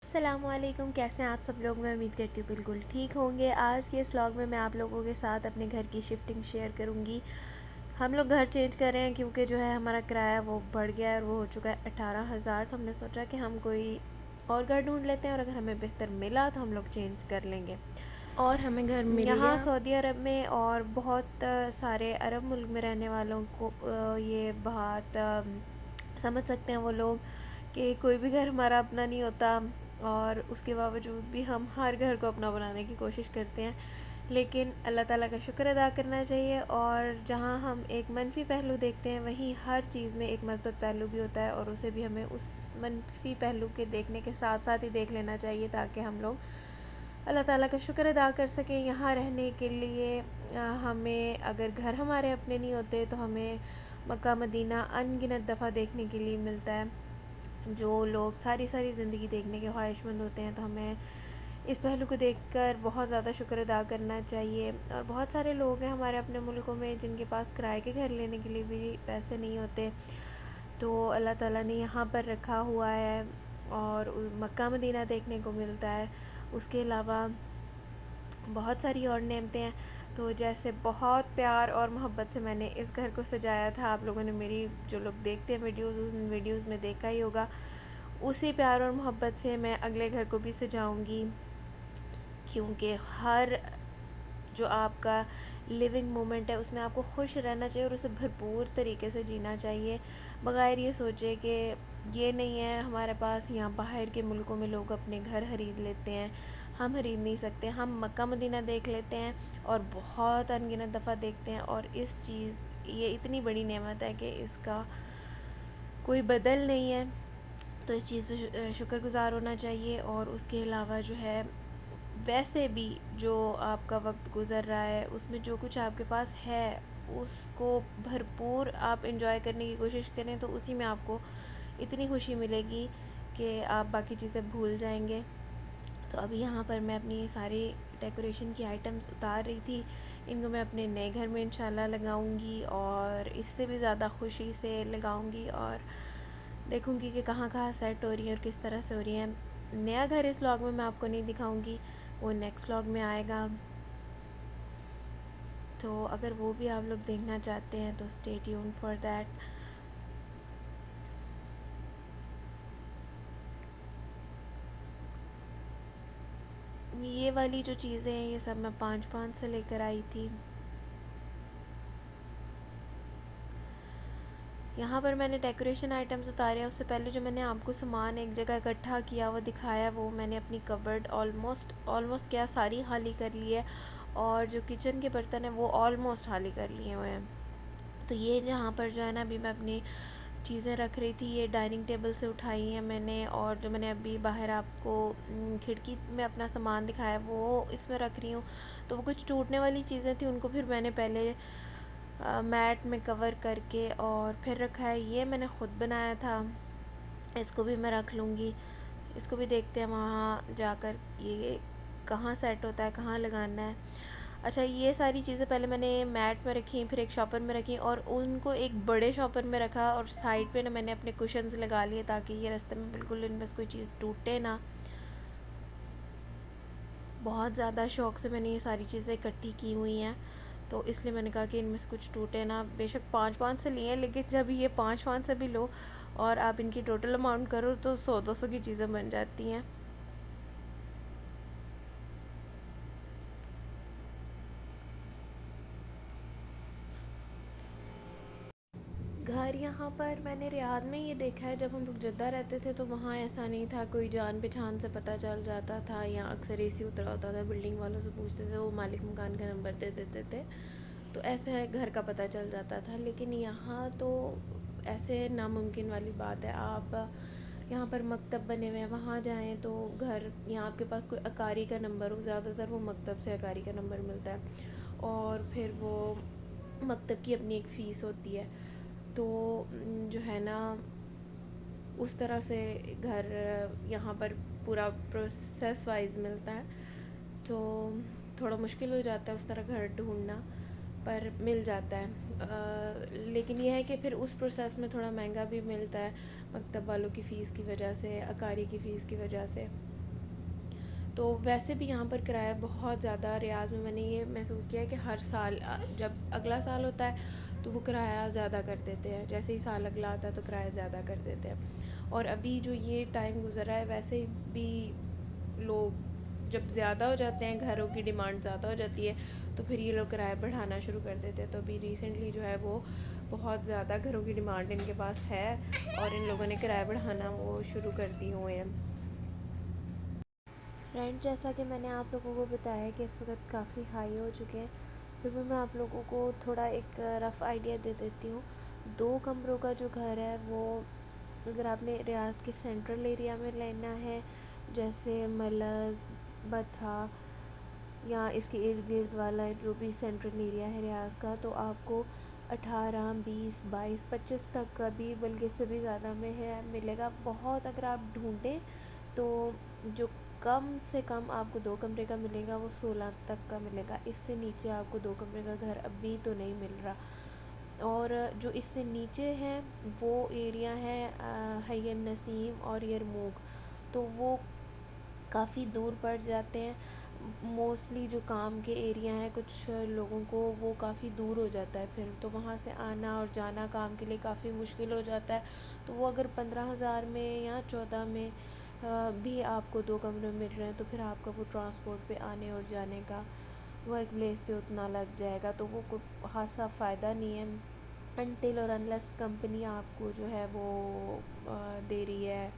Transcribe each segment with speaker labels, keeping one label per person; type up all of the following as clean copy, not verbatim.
Speaker 1: अस्सलामुअलैकुम, कैसे हैं आप सब लोग। मैं उम्मीद करती हूँ बिल्कुल ठीक होंगे। आज के इस व्लॉग में मैं आप लोगों के साथ अपने घर की शिफ्टिंग शेयर करूँगी। हम लोग घर चेंज कर रहे हैं क्योंकि जो है हमारा किराया वो बढ़ गया है और वो हो चुका है 18,000। तो हमने सोचा कि हम कोई और घर ढूंढ लेते हैं और अगर हमें बेहतर मिला तो हम लोग चेंज कर लेंगे।
Speaker 2: और हमें घर मिल
Speaker 1: यहाँ
Speaker 2: गया।
Speaker 1: सऊदी अरब में और बहुत सारे अरब मुल्क में रहने वालों को ये बात समझ सकते हैं वो लोग कि कोई भी घर हमारा अपना नहीं होता और उसके बावजूद भी हम हर घर को अपना बनाने की कोशिश करते हैं। लेकिन अल्लाह ताला का शुक्र अदा करना चाहिए और जहाँ हम एक मनफी पहलू देखते हैं वहीं हर चीज़ में एक मस्बत पहलू भी होता है और उसे भी हमें उस मनफी पहलू के देखने के साथ साथ ही देख लेना चाहिए ताकि हम लोग अल्लाह ताला का शुक्र अदा कर सकें। यहाँ रहने के लिए हमें अगर घर हमारे अपने नहीं होते तो हमें मक्का मदीना अनगिनत दफ़ा देखने के लिए मिलता है। जो लोग सारी सारी ज़िंदगी देखने के ख्वाहिशमंद होते हैं तो हमें इस पहलू को देखकर बहुत ज़्यादा शुक्र अदा करना चाहिए। और बहुत सारे लोग हैं हमारे अपने मुल्कों में जिनके पास किराए के घर लेने के लिए भी पैसे नहीं होते, तो अल्लाह ताला ने यहाँ पर रखा हुआ है और मक्का मदीना देखने को मिलता है। उसके अलावा बहुत सारी और नेमतें हैं। तो जैसे बहुत प्यार और मोहब्बत से मैंने इस घर को सजाया था, आप लोगों ने मेरी जो लोग देखते हैं वीडियोस उन वीडियोस में देखा ही होगा, उसी प्यार और मोहब्बत से मैं अगले घर को भी सजाऊंगी। क्योंकि हर जो आपका लिविंग मोमेंट है उसमें आपको खुश रहना चाहिए और उसे भरपूर तरीके से जीना चाहिए, बग़ैर ये सोचे कि ये नहीं है हमारे पास। यहाँ बाहर के मुल्कों में लोग अपने घर ख़रीद लेते हैं, हम ख़रीद नहीं सकते। हम मक्का मदीना देख लेते हैं और बहुत अनगिनत दफ़ा देखते हैं और इस चीज़ ये इतनी बड़ी नेमत है कि इसका कोई बदल नहीं है। तो इस चीज़ पे शुक्रगुज़ार होना चाहिए। और उसके अलावा जो है वैसे भी जो आपका वक्त गुज़र रहा है उसमें जो कुछ आपके पास है उसको भरपूर आप इंजॉय करने की कोशिश करें, तो उसी में आपको इतनी खुशी मिलेगी कि आप बाकी चीज़ें भूल जाएंगे। तो अभी यहाँ पर मैं अपनी सारी डेकोरेशन की आइटम्स उतार रही थी, इनको मैं अपने नए घर में इंशाल्लाह लगाऊंगी और इससे भी ज़्यादा खुशी से लगाऊंगी और देखूंगी कि कहाँ कहाँ सेट हो रही है और किस तरह से हो रही है। नया घर इस व्लॉग में मैं आपको नहीं दिखाऊंगी, वो नेक्स्ट व्लॉग में आएगा। तो अगर वो भी आप लोग देखना चाहते हैं तो स्टे ट्यून फॉर दैट। ये वाली जो चीज़ें हैं ये सब मैं 5-5 से लेकर आई थी। यहाँ पर मैंने डेकोरेशन आइटम्स उतारे हैं, उससे पहले जो मैंने आपको सामान एक जगह इकट्ठा किया वो दिखाया, वो मैंने अपनी कबर्ड ऑलमोस्ट क्या सारी खाली कर ली है और जो किचन के बर्तन हैं वो ऑलमोस्ट खाली कर लिए हुए हैं। तो ये जहाँ पर जो है ना अभी मैं अपनी चीज़ें रख रही थी, ये डाइनिंग टेबल से उठाई हैं मैंने और जो मैंने अभी बाहर आपको खिड़की में अपना सामान दिखाया वो इसमें रख रही हूँ। तो वो कुछ टूटने वाली चीज़ें थी, उनको फिर मैंने पहले मैट में कवर करके और फिर रखा है। ये मैंने ख़ुद बनाया था, इसको भी मैं रख लूँगी। इसको भी देखते हैं वहाँ जाकर ये कहाँ सेट होता है, कहाँ लगाना है। अच्छा, ये सारी चीज़ें पहले मैंने मैट में रखी, फिर एक शॉपर में रखी और उनको एक बड़े शॉपर में रखा और साइड पे ना मैंने अपने कुशन्स लगा लिए ताकि ये रास्ते में बिल्कुल इनमें से कोई चीज़ टूटे ना। बहुत ज़्यादा शौक़ से मैंने ये सारी चीज़ें इकट्ठी की हुई हैं, तो इसलिए मैंने कहा कि इनमें से कुछ टूटे ना। बेशक 5-5 से लिए हैं, लेकिन जब ये 5-5 से भी लो और आप इनकी टोटल अमाउंट करो तो 100-200 की चीज़ें बन जाती हैं। घर यहाँ पर मैंने रियाद में ये देखा है, जब हम लोग जद्दा रहते थे तो वहाँ ऐसा नहीं था, कोई जान पहचान से पता चल जाता था या अक्सर एसी उतरा होता था, बिल्डिंग वालों से पूछते थे, वो मालिक मकान का नंबर दे देते थे, तो ऐसे घर का पता चल जाता था। लेकिन यहाँ तो ऐसे नामुमकिन वाली बात है। आप यहाँ पर मकतब बने हुए हैं, वहाँ जाएँ तो घर, यहाँ आपके पास कोई अकारी का नंबर हो, ज़्यादातर वो मकतब से अकारी का नंबर मिलता है और फिर वो मकतब की अपनी एक फ़ीस होती है। तो जो है ना उस तरह से घर यहाँ पर पूरा प्रोसेस वाइज मिलता है, तो थोड़ा मुश्किल हो जाता है उस तरह घर ढूंढना, पर मिल जाता है। लेकिन यह है कि फिर उस प्रोसेस में थोड़ा महंगा भी मिलता है मकतब वालों की फ़ीस की वजह से, अकारी की फ़ीस की वजह से।
Speaker 2: तो वैसे भी यहाँ पर किराया बहुत ज़्यादा, रियाज़ में मैंने ये महसूस किया है कि हर साल जब अगला साल होता है तो वो किराया ज़्यादा कर देते हैं, जैसे ही साल अगला आता है तो किराया ज़्यादा कर देते हैं। और अभी जो ये टाइम गुजरा है वैसे भी लोग जब ज़्यादा हो जाते हैं, घरों की डिमांड ज़्यादा हो जाती है, तो फिर ये लोग किराया बढ़ाना शुरू कर देते हैं। तो अभी रिसेंटली जो है वो बहुत ज़्यादा घरों की डिमांड इनके पास है और इन लोगों ने किराया बढ़ाना वो शुरू कर दी हुए हैं।
Speaker 1: रेंट जैसा कि मैंने आप लोगों को बताया कि इस वक्त काफ़ी हाई हो चुके हैं, फिर भी मैं आप लोगों को थोड़ा एक रफ़ आइडिया दे देती हूँ। 2 कमरों का जो घर है वो, अगर आपने रियाद के सेंट्रल एरिया में लेना है, जैसे मलज़, बथा या इसके इर्द गिर्द वाला जो भी सेंट्रल एरिया है रियाज का, तो आपको 18, 20, 22, 25 तक का भी, बल्कि इससे भी ज़्यादा में है मिलेगा। बहुत अगर आप ढूंढें तो जो कम से कम आपको 2 कमरे का मिलेगा वो 16 तक का मिलेगा। इससे नीचे आपको 2 कमरे का घर अभी तो नहीं मिल रहा। और जो इससे नीचे है वो एरिया है हय नसीम और यरमूक, तो वो काफ़ी दूर पड़ जाते हैं। मोस्टली जो काम के एरिया हैं कुछ लोगों को वो काफ़ी दूर हो जाता है, फिर तो वहाँ से आना और जाना काम के लिए काफ़ी मुश्किल हो जाता है। तो वो अगर 15,000 में या 14 में भी आपको 2 कमरे मिल रहे हैं तो फिर आपका वो ट्रांसपोर्ट पे आने और जाने का, वर्क प्लेस पे उतना लग जाएगा, तो वो कोई खासा फ़ायदा नहीं है। अनटिल और अनलेस कंपनी आपको जो है वो दे रही है,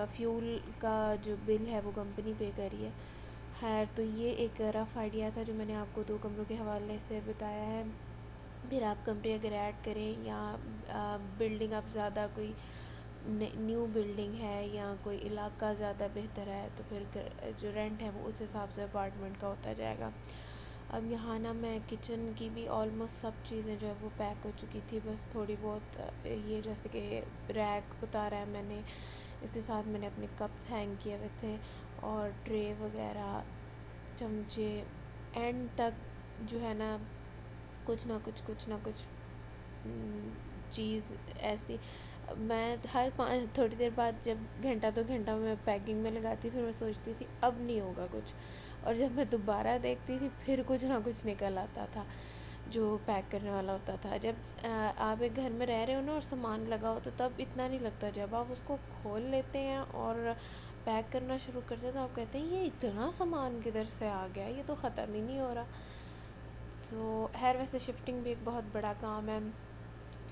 Speaker 1: फ्यूल का जो बिल है वो कंपनी पे कर रही है। खैर, तो ये एक रफ़ आइडिया था जो मैंने आपको 2 कमरों के हवाले से बताया है। फिर आप कमरे अगर ऐड करें या बिल्डिंग आप ज़्यादा कोई न्यू बिल्डिंग है या कोई इलाका ज़्यादा बेहतर है तो फिर जो रेंट है वो उस हिसाब से अपार्टमेंट का होता जाएगा। अब यहाँ ना मैं किचन की भी ऑलमोस्ट सब चीज़ें जो है वो पैक हो चुकी थी, बस थोड़ी बहुत ये जैसे कि रैक उतारा है मैंने, इसके साथ मैंने अपने कप्स हैंग किए हुए थे और ट्रे वगैरह, चमचे, एंड तक जो है ना कुछ ना कुछ चीज़ ऐसी। मैं हर थोड़ी देर बाद जब घंटा 2 घंटा मैं पैकिंग में लगाती, फिर मैं सोचती थी अब नहीं होगा कुछ, और जब मैं दोबारा देखती थी फिर कुछ ना कुछ निकल आता था जो पैक करने वाला होता था। जब आप एक घर में रह रहे हो ना और सामान लगा हो तो तब इतना नहीं लगता, जब आप उसको खोल लेते हैं और पैक करना शुरू करते हैं तो आप कहते हैं ये इतना सामान किधर से आ गया, ये तो ख़त्म ही नहीं हो रहा। तो खैर, वैसे शिफ्टिंग भी एक बहुत बड़ा काम है,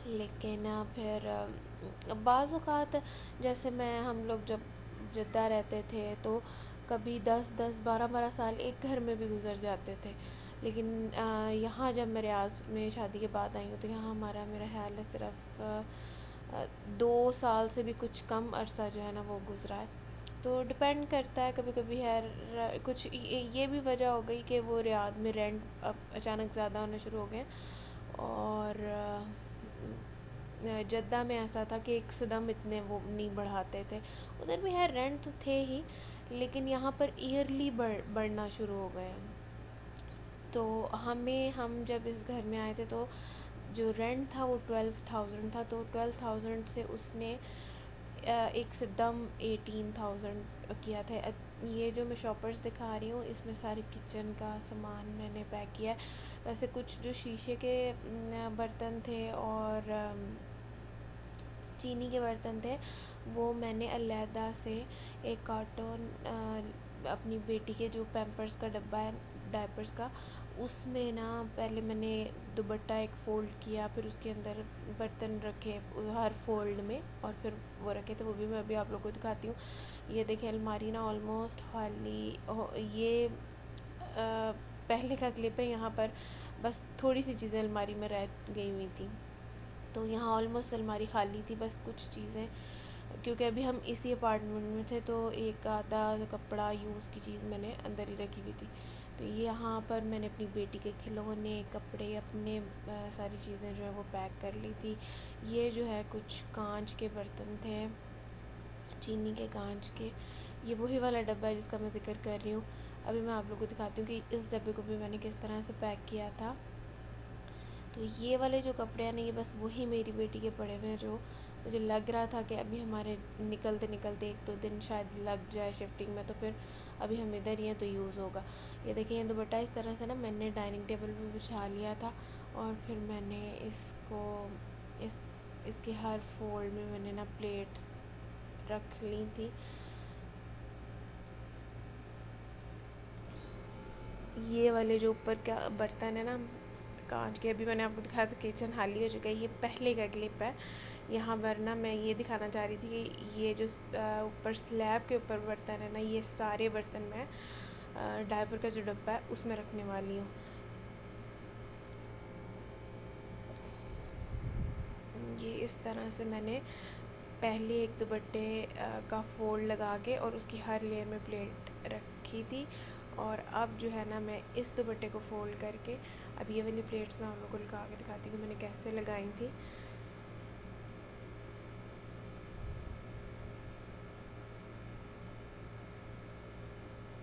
Speaker 1: लेकिन फिर बाज़ औक़ात जैसे हम लोग जब जद्दा रहते थे तो कभी 10-10, 12-12 साल एक घर में भी गुजर जाते थे। लेकिन यहाँ जब मैं रियाज़ में शादी के बाद आई हूँ तो यहाँ हमारा, मेरा ख़्याल है, सिर्फ़ 2 साल से भी कुछ कम अरसा जो है ना वो गुज़रा है। तो डिपेंड करता है, कभी कभी है कुछ ये भी वजह हो गई कि वो रियाद में रेंट अब अचानक ज़्यादा होने शुरू हो गए, और जद्दा में ऐसा था कि एकदम इतने वो नहीं बढ़ाते थे। उधर भी है रेंट तो थे ही, लेकिन यहाँ पर ईयरली बढ़ना शुरू हो गए। तो हम जब इस घर में आए थे तो जो रेंट था वो 12,000 था, तो 12,000 से उसने एक से दम 18,000 किया था। ये जो मैं शॉपर्स दिखा रही हूँ इसमें सारे किचन का सामान मैंने पैक किया है। वैसे कुछ जो शीशे के बर्तन थे और चीनी के बर्तन थे वो मैंने अलहदा से एक कार्टून अपनी बेटी के जो पैम्पर्स का डब्बा है डायपर्स का, उसमें ना पहले मैंने दुपट्टा एक फ़ोल्ड किया, फिर उसके अंदर बर्तन रखे हर फोल्ड में, और फिर वो रखे थे, वो भी मैं अभी आप लोगों को दिखाती हूँ। ये देखिए अलमारी ना ऑलमोस्ट खाली, ये पहले का क्लिप है, यहाँ पर बस थोड़ी सी चीज़ें अलमारी में रह गई हुई थी, तो यहाँ ऑलमोस्ट अलमारी खाली थी, बस कुछ चीज़ें, क्योंकि अभी हम इसी अपार्टमेंट में थे तो एक आधा कपड़ा यूज़ की चीज़ मैंने अंदर ही रखी हुई थी। तो यहाँ पर मैंने अपनी बेटी के खिलौने, कपड़े, अपने सारी चीज़ें जो है वो पैक कर ली थी। ये जो है कुछ कांच के बर्तन थे, चीनी के, कांच के, ये वही वाला डब्बा है जिसका मैं ज़िक्र कर रही हूँ। अभी मैं आप लोगों को दिखाती हूँ कि इस डब्बे को भी मैंने किस तरह से पैक किया था। तो ये वाले जो कपड़े हैं ना, ये बस वही मेरी बेटी के पड़े हुए हैं जो
Speaker 2: मुझे लग रहा था कि अभी हमारे निकलते निकलते 1-2 दिन शायद लग जाए शिफ्टिंग में, तो फिर अभी हम इधर ही हैं तो यूज़ होगा। ये देखिए, ये दुपट्टा इस तरह से ना मैंने डाइनिंग टेबल पे बिछा लिया था, और फिर मैंने इसको इस इसके हर फोल्ड में मैंने ना प्लेट्स रख ली थी। ये वाले जो ऊपर का बर्तन है ना कांच के, अभी मैंने आपको दिखाया था किचन खाली हो चुका है, ये पहले का क्लिप है। यहाँ पर ना मैं ये दिखाना चाह रही थी कि ये जो ऊपर स्लैब के ऊपर बर्तन है ना, ये सारे बर्तन मैं डायपर का जो डब्बा है उसमें रखने वाली हूँ। ये इस तरह से मैंने पहले एक दुपट्टे का फोल्ड लगा के और उसकी हर लेयर में प्लेट रखी थी, और अब जो है ना मैं इस दुपट्टे को फोल्ड करके अब ये वाली प्लेट्स मैं आप लोगों को लगा के दिखाती हूँ मैंने कैसे लगाई थी।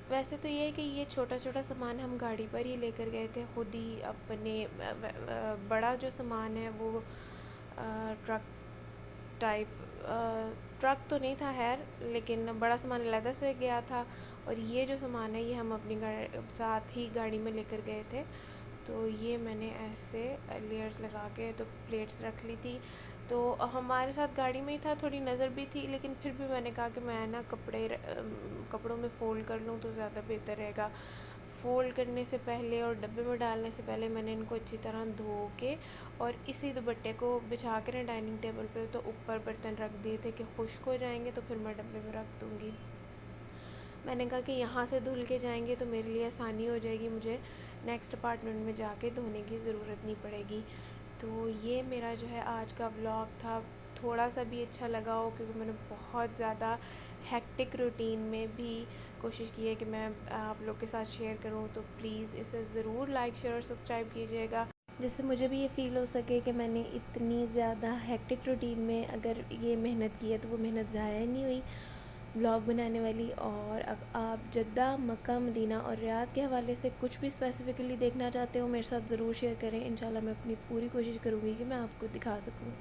Speaker 2: वैसे तो ये है कि ये छोटा छोटा सामान हम गाड़ी पर ही लेकर गए थे खुद ही अपने। बड़ा जो सामान है वो ट्रक टाइप, ट्रक तो नहीं था खैर, लेकिन बड़ा सामान अलग से गया था, और ये जो सामान है ये हम अपनी साथ ही गाड़ी में लेकर गए थे। तो ये मैंने ऐसे लेयर्स लगा के तो प्लेट्स रख ली थी। तो हमारे साथ गाड़ी में ही था, थोड़ी नज़र भी थी, लेकिन फिर भी मैंने कहा कि मैं ना कपड़ों में फ़ोल्ड कर लूँ तो ज़्यादा बेहतर रहेगा। फ़ोल्ड करने से पहले और डब्बे में डालने से पहले मैंने इनको अच्छी तरह धो के और इसी दुपट्टे को बिछा कर ना डाइनिंग टेबल पे तो ऊपर बर्तन रख दिए थे कि खुश्क हो जाएंगे तो फिर मैं डब्बे में रख दूँगी। मैंने कहा कि यहाँ से धुल के जाएंगे तो मेरे लिए आसानी हो जाएगी, मुझे नेक्स्ट अपार्टमेंट में जाके धोने की ज़रूरत नहीं पड़ेगी। तो ये मेरा जो है आज का व्लॉग था। थोड़ा सा भी अच्छा लगा हो, क्योंकि मैंने बहुत ज़्यादा हेक्टिक रूटीन में भी कोशिश की है कि मैं आप लोग के साथ शेयर करूं, तो प्लीज़ इसे ज़रूर लाइक शेयर और सब्सक्राइब कीजिएगा,
Speaker 1: जिससे मुझे भी ये फ़ील हो सके कि मैंने इतनी ज़्यादा हेक्टिक रूटीन में अगर ये मेहनत की है तो वो मेहनत ज़ाया नहीं हुई व्लॉग बनाने वाली। और अब आप जद्दा, मक्का, मदीना और रियाद के हवाले से कुछ भी स्पेसिफ़िकली देखना चाहते हो मेरे साथ ज़रूर शेयर करें। इंशाल्लाह मैं अपनी पूरी कोशिश करूँगी कि मैं आपको दिखा सकूँ।